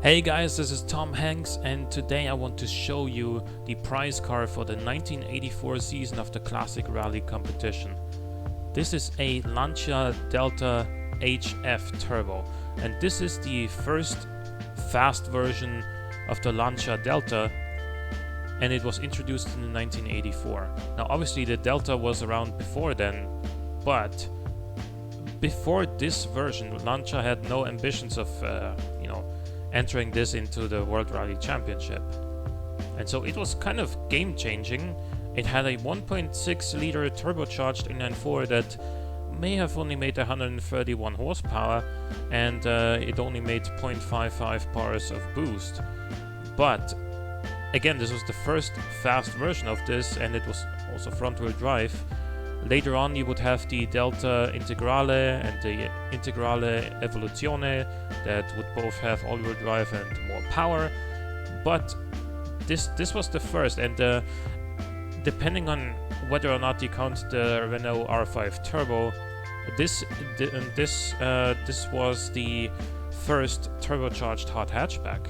Hey guys, this is Tom Hanks, and today I want to show you the prize car for the 1984 season of the Classic Rally competition. This is a Lancia Delta HF Turbo, and this is the first fast version of the Lancia Delta, and it was introduced in 1984. Now obviously the Delta was around before then, but before this version Lancia had no ambitions of entering this into the World Rally Championship. And so it was kind of game changing. It had a 1.6 liter turbocharged inline-4 that may have only made 131 horsepower, and it only made 0.55 bars of boost. But again, this was the first fast version of this, and it was also front-wheel drive. Later on you would have the Delta Integrale and the Integrale Evoluzione that would both have all-wheel drive and more power. But this was the first, and depending on whether or not you count the Renault R5 Turbo, this was the first turbocharged hot hatchback.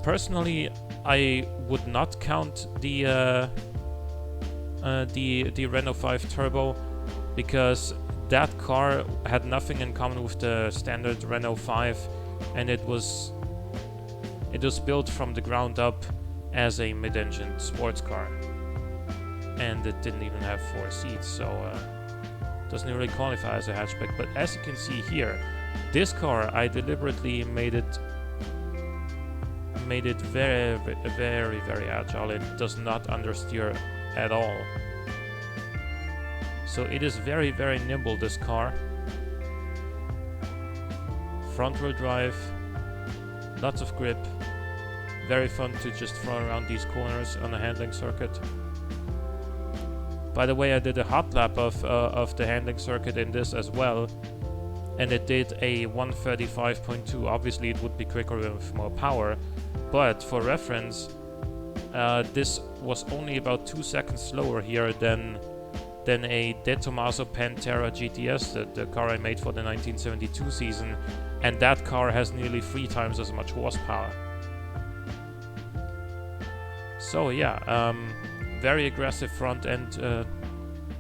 Personally, I would not count the Renault 5 Turbo, because that car had nothing in common with the standard Renault 5, and it was built from the ground up as a mid-engine sports car, and it didn't even have 4 seats, so doesn't really qualify as a hatchback. But as you can see here, this car, I deliberately made it very, very, very agile. It does not understeer at all. So it is very, very nimble, this car. Front wheel drive, lots of grip, very fun to just throw around these corners on a handling circuit. By the way, I did a hot lap of the handling circuit in this as well, and it did a 135.2. Obviously it would be quicker with more power, but for reference, this was only about 2 seconds slower here than a De Tomaso Pantera GTS, the car I made for the 1972 season, and that car has nearly 3 times as much horsepower. So yeah, very aggressive front end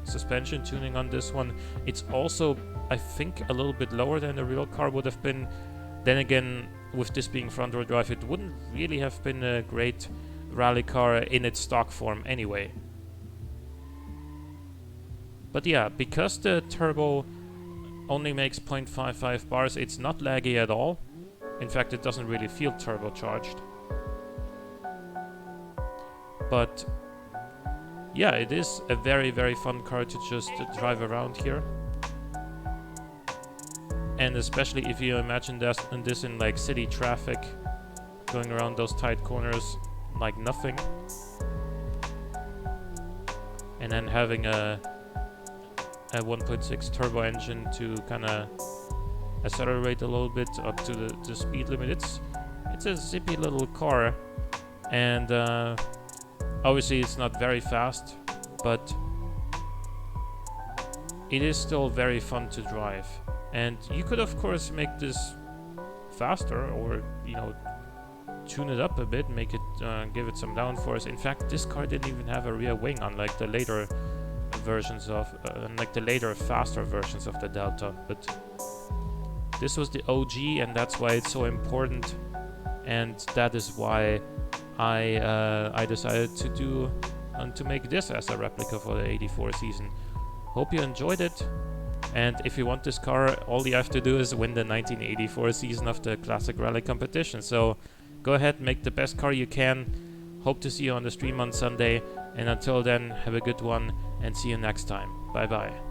suspension tuning on this one. It's also, I think, a little bit lower than the real car would have been. Then again, with this being front wheel drive, it wouldn't really have been a great rally car in its stock form anyway. But yeah, because the turbo only makes 0.55 bars, it's not laggy at all. In fact, it doesn't really feel turbocharged. But yeah, it is a very, very fun car to just drive around here. And especially if you imagine this in like city traffic, going around those tight corners like nothing, and then having a 1.6 turbo engine to kind of accelerate a little bit up to the speed limit. It's a zippy little car, and obviously it's not very fast, but it is still very fun to drive. And you could of course make this faster, or tune it up a bit, make it give it some downforce. In fact, this car didn't even have a rear wing, unlike the later versions of faster versions of the Delta. But this was the OG, and that's why it's so important, and that is why I decided to make this as a replica for the 84 season. Hope you enjoyed it. And if you want this car, all you have to do is win the 1984 season of the Classic Rally competition. So go ahead, make the best car you can. Hope to see you on the stream on Sunday. And until then, have a good one and see you next time. Bye bye.